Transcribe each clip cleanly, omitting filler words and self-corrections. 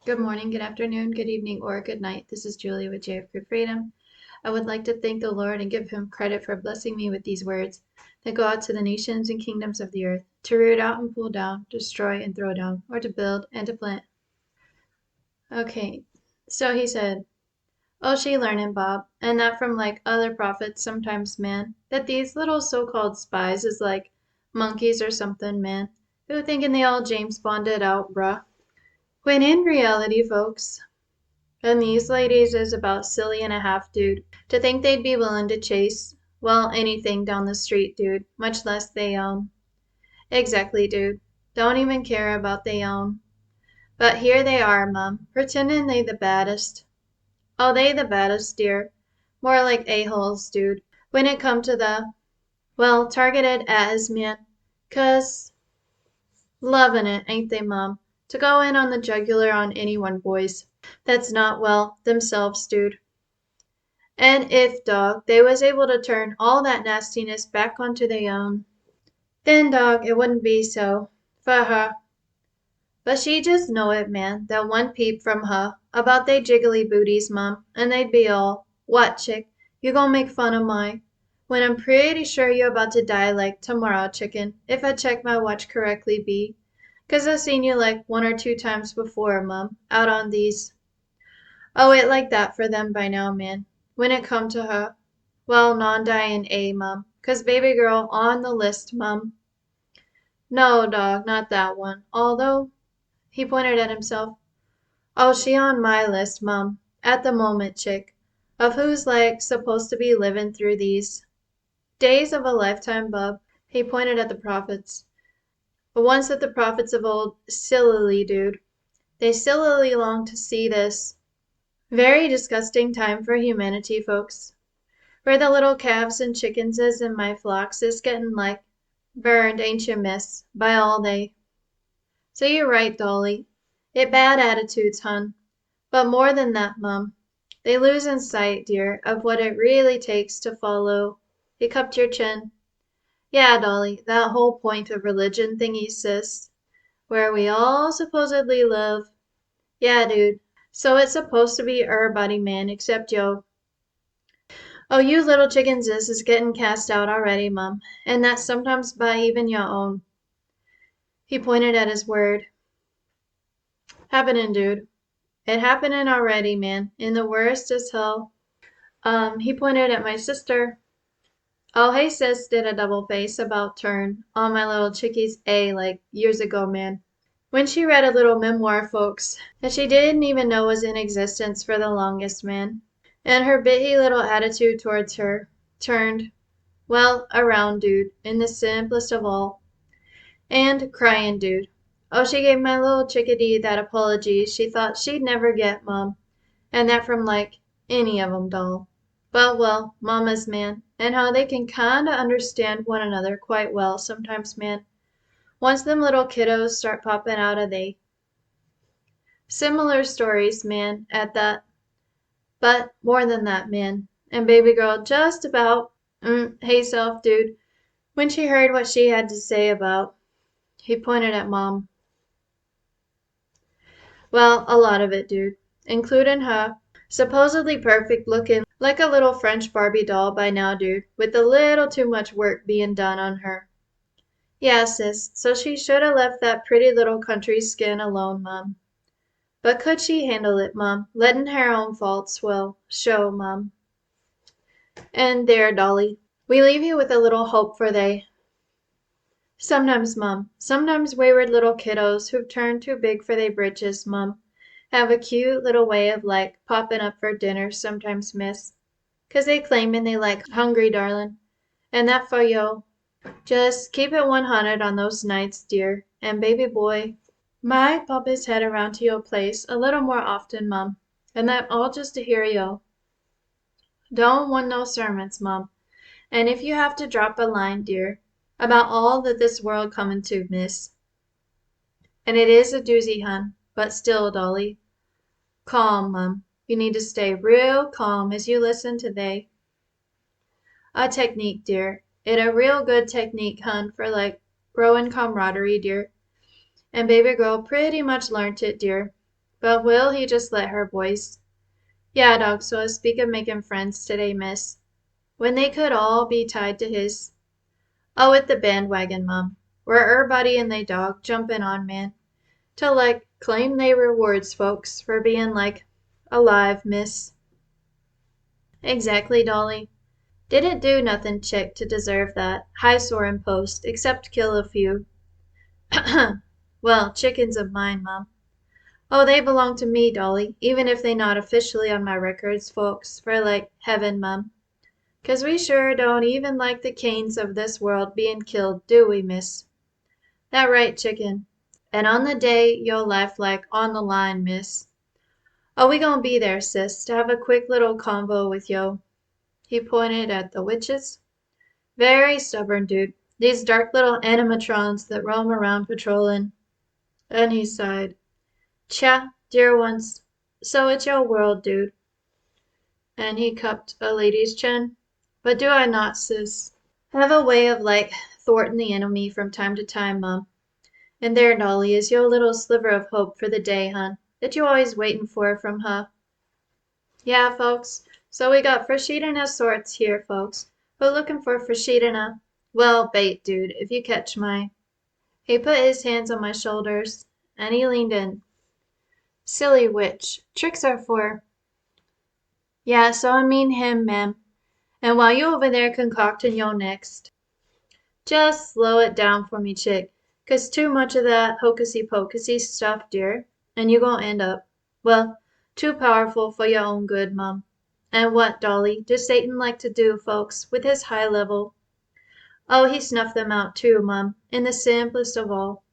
Good morning, good afternoon, good evening, or good night. This is Julie with JF Freedom. I would like to thank the Lord and give him credit for blessing me with these words that go out to the nations and kingdoms of the earth, to root out and pull down, destroy and throw down, or to build and to plant. Okay, so he said, "Oh, she learning, Bob, and that from like other prophets sometimes, man, that these little so-called spies is like monkeys or something, man, who thinking they all James Bonded out, bruh. When in reality, folks, and these ladies is about silly and a half, dude, to think they'd be willing to chase, well, anything down the street, dude, much less they own. Exactly, dude. Don't even care about they own. But here they are, Mum, pretending they the baddest. Oh, they the baddest, dear. More like a-holes, dude, when it come to the, well, targeted as men. 'Cause loving it, ain't they, Mum? To go in on the jugular on anyone, boys. That's not, well, themselves, dude. And if, dog, they was able to turn all that nastiness back onto their own, then, dog, it wouldn't be so, for her. But she just know it, man, that one peep from her about they jiggly booties, Mum, and they'd be all, "What, chick, you gonna make fun of my—" when I'm pretty sure you're about to die like tomorrow, chicken, if I check my watch correctly, be. 'Cause I seen you like 1 or 2 times before, Mum, out on these. Oh, it like that for them by now, man, when it come to her. Well, non-dying A, Mum, 'cause baby girl on the list, Mum. No, dog, not that one. Although, he pointed at himself. Oh, she on my list, Mum, at the moment, chick, of who's like supposed to be living through these days of a lifetime, bub. He pointed at the prophets. The ones that the prophets of old sillily, dude. They sillily long to see this very disgusting time for humanity, folks. Where the little calves and chickens is in my flocks is getting like burned, ain't you, miss, by all they. So you're right, Dolly. It bad attitudes, hun. But more than that, Mum. They lose in sight, dear, of what it really takes to follow. He cupped your chin. Yeah, Dolly, that whole point of religion thingy, sis. Where we all supposedly live. Yeah, dude. So it's supposed to be everybody, man, except yo. Oh, you little chickens is getting cast out already, Mum, and that's sometimes by even your own. He pointed at his word. Happening, dude. It happening already, man, in the worst as hell. He pointed at my sister. Oh, hey, sis, did a double face about turn on my little chickie's A like years ago, man. When she read a little memoir, folks, that she didn't even know was in existence for the longest, man. And her bitty little attitude towards her turned, well, around, dude, in the simplest of all. And crying, dude. Oh, she gave my little chickadee that apology she thought she'd never get, Mum. And that from, like, any of 'em, doll. But, well, mamas, man, and how they can kinda understand one another quite well sometimes, man. Once them little kiddos start popping out of they. Similar stories, man, at that. But more than that, man. And baby girl just about, hey self, dude, when she heard what she had to say about, he pointed at Mom. Well, a lot of it, dude, including her, supposedly perfect looking like a little French Barbie doll by now, dude, with a little too much work being done on her. Yeah, sis, so she should have left that pretty little country skin alone, Mum. But could she handle it, Mum, letting her own faults, well, show, Mum. And there, Dolly, we leave you with a little hope for they. Sometimes, Mum, sometimes wayward little kiddos who've turned too big for they britches, Mum, have a cute little way of like popping up for dinner sometimes, miss. 'Cause they claimin' they like hungry, darlin'. And that for yo. Just keep it 100 on those nights, dear, and baby boy might pop his head around to your place a little more often, Mum. And that all just to hear yo. Don't want no sermons, Mum. And if you have to drop a line, dear, about all that this world comin' to, miss. And it is a doozy, hun, but still, Dolly. Calm, Mum. You need to stay real calm as you listen to they. A technique, dear. It a real good technique, hun, for like growin' camaraderie, dear. And baby girl pretty much learnt it, dear. But will he just let her boys? Yeah, dog, so I speak of making friends today, miss. When they could all be tied to his. Oh, at the bandwagon, mum. Where everybody and they dog jumping on, man. To like claim they rewards folks for being like alive, miss. Exactly, Dolly. Didn't do nothing, chick, to deserve that high soaring post, except kill a few. Well, chickens of mine, mum. Oh, they belong to me, Dolly, even if they not officially on my records, folks, for like heaven, mum. 'Cause we sure don't even like the Cains of this world being killed, do we, miss? That right, chicken. And on the day your life like on the line, miss. Oh, we gonna be there, sis, to have a quick little convo with yo. He pointed at the witches. Very stubborn, dude. These dark little animatrons that roam around patrolling. And he sighed. Tcha, dear ones. So it's your world, dude. And he cupped a lady's chin. But do I not, sis? Have a way of like thwarting the enemy from time to time, mum. And there, Dolly, is your little sliver of hope for the day, hun, that you always waitin' for from her. Yeah, folks. So we got Freshita sorts here, folks. We're looking for Freshita. Well, bait, dude, if you catch my. He put his hands on my shoulders, and he leaned in. Silly witch. Tricks are for. Yeah, so I mean him, ma'am. And while you over there concocting your next, just slow it down for me, chick, 'cause too much of that hocusy-pocusy stuff, dear, and you gonna end up, well, too powerful for your own good, mum. And what, Dolly, does Satan like to do, folks, with his high level? Oh, he snuffed them out too, mum, in the simplest of all.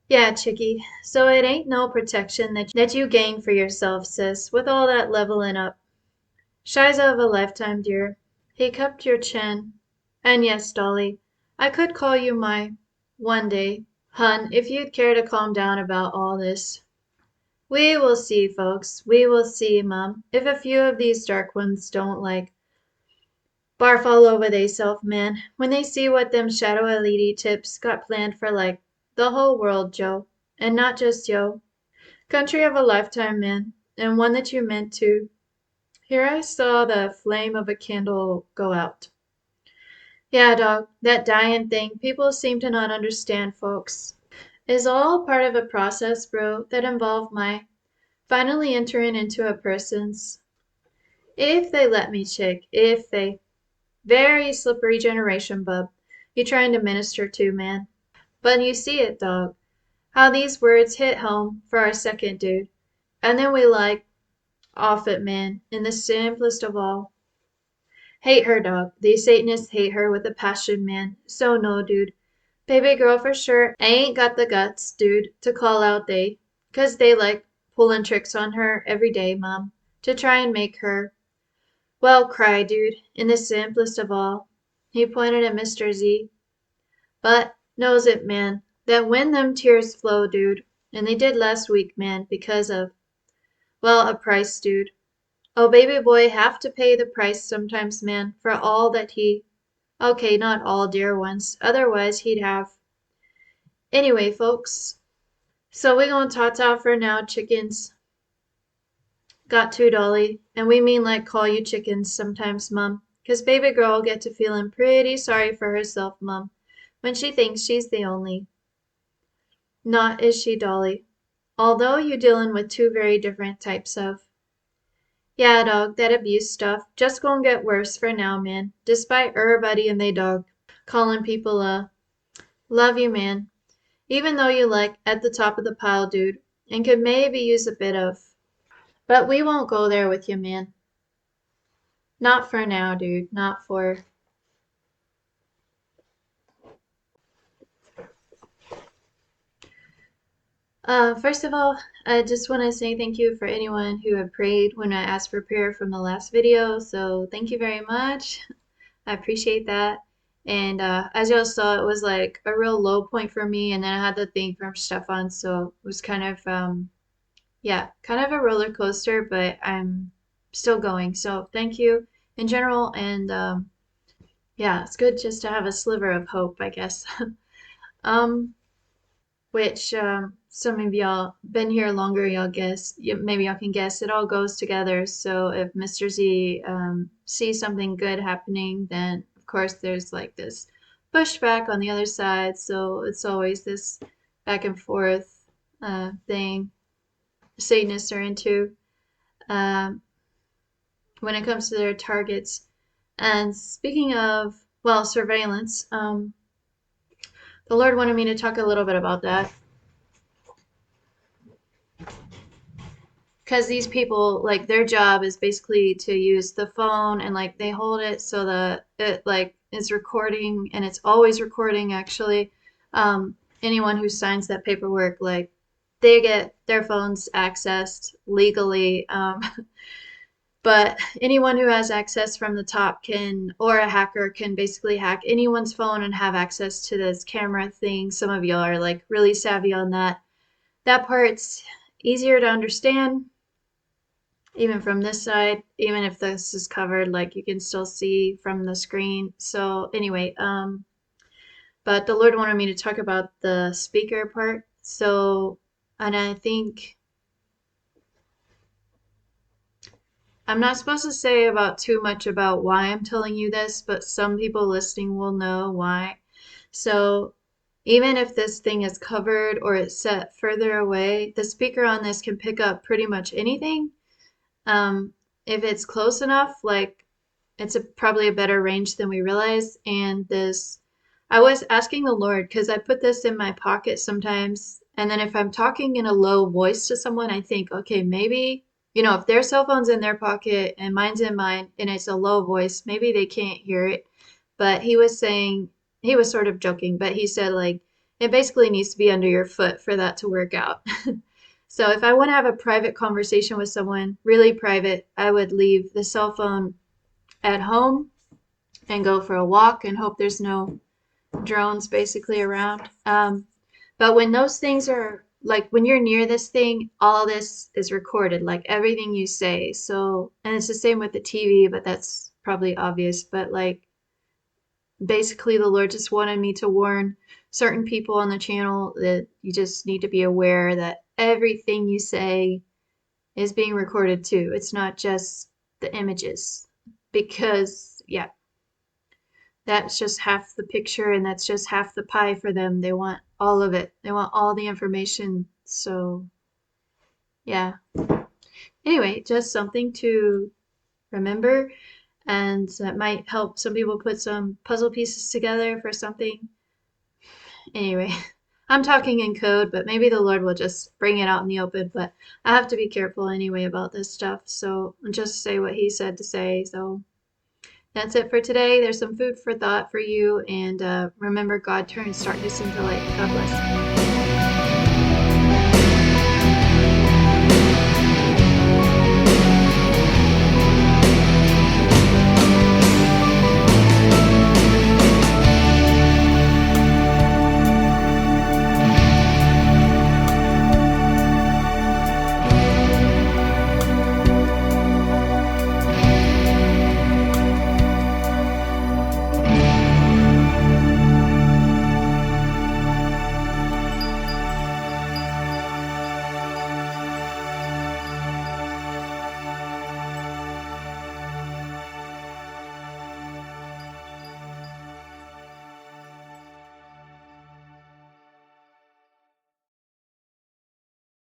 Yeah, chickie, so it ain't no protection that you gain for yourself, sis, with all that leveling up. Shiza of a lifetime, dear. He cupped your chin. And yes, Dolly, I could call you my one day, hun, if you'd care to calm down about all this. We will see, folks. We will see, mum, if a few of these dark ones don't like barf all over theyself, man, when they see what them shadowy lady tips got planned for like the whole world, Joe. And not just yo. Country of a lifetime, man, and one that you meant to. Here I saw the flame of a candle go out. Yeah, dog, that dying thing people seem to not understand, folks, is all part of a process, bro, that involved my finally entering into a person's. If they let me, chick, if they. Very slippery generation, bub. You trying to minister to, man. But you see it, dog, how these words hit home for our second dude. And then we like off it, man, in the simplest of all. Hate her, dog. These Satanists hate her with a passion, man. So no, dude. Baby girl for sure ain't got the guts, dude, to call out they. 'Cause they like pulling tricks on her every day, mum. To try and make her, well, cry, dude, in the simplest of all. He pointed at Mr. Z. But knows it, man, that when them tears flow, dude, and they did last week, man, because of, well, a price, dude. Oh, baby boy have to pay the price sometimes, man, for all that he. Okay, not all, dear ones. Otherwise, he'd have. Anyway, folks. So we gonna ta-ta for now, chickens. Got to, Dolly. And we mean like call you chickens sometimes, mum. 'Cause baby girl get to feeling pretty sorry for herself, mum, when she thinks she's the only. Not is she, Dolly. Although you dealing with two very different types of. Yeah, dog, that abuse stuff just gonna get worse for now, man. Despite everybody and they dog calling people love you, man. Even though you like at the top of the pile, dude, and could maybe use a bit of. But we won't go there with you, man. Not for now, dude. Not for. First of all, I just want to say thank you for anyone who had prayed when I asked for prayer from the last video. So thank you very much. I appreciate that. And as y'all saw, it was like a real low point for me. And then I had the thing from Stefan. So it was kind of, yeah, kind of a roller coaster, but I'm still going. So thank you in general. And yeah, it's good just to have a sliver of hope, I guess. um, which some of y'all been here longer, y'all guess. Maybe y'all can guess. It all goes together. So if Mr. Z sees something good happening, then of course there's like this pushback on the other side. So it's always this back and forth thing Satanists are into um, when it comes to their targets. And speaking of, well, surveillance, the Lord wanted me to talk a little bit about that. Because these people, like, their job is basically to use the phone and, like, they hold it so that it, like, is recording and it's always recording, actually. Anyone who signs that paperwork, like, they get their phones accessed legally. But anyone who has access from the top can, or a hacker can basically hack anyone's phone and have access to this camera thing. Some of y'all are like really savvy on that. That part's easier to understand, even from this side. Even if this is covered, like you can still see from the screen. So anyway, but the Lord wanted me to talk about the speaker part. So, and I think I'm not supposed to say about too much about why I'm telling you this, but some people listening will know why. So even if this thing is covered or it's set further away, the speaker on this can pick up pretty much anything. If it's close enough, like it's probably a better range than we realize. And this, I was asking the Lord because I put this in my pocket sometimes. And then if I'm talking in a low voice to someone, I think, okay, maybe, if their cell phone's in their pocket and mine's in mine and it's a low voice, maybe they can't hear it. But he was saying, he was sort of joking, but he said, like, it basically needs to be under your foot for that to work out. So if I want to have a private conversation with someone, really private, I would leave the cell phone at home and go for a walk and hope there's no drones basically around. But when those things are like when you're near this thing, all this is recorded, like everything you say. So, and it's the same with the TV, but that's probably obvious. But like basically, the Lord just wanted me to warn certain people on the channel that you just need to be aware that everything you say is being recorded too. It's not just the images because, yeah, that's just half the picture and that's just half the pie for them. They want all of it. They want all the information. So, yeah. Anyway, just something to remember, and that might help some people put some puzzle pieces together for something. Anyway, I'm talking in code, but maybe the Lord will just bring it out in the open. But I have to be careful anyway about this stuff. So just say what He said to say. So that's it for today. There's some food for thought for you. And remember, God turns darkness into light. God bless.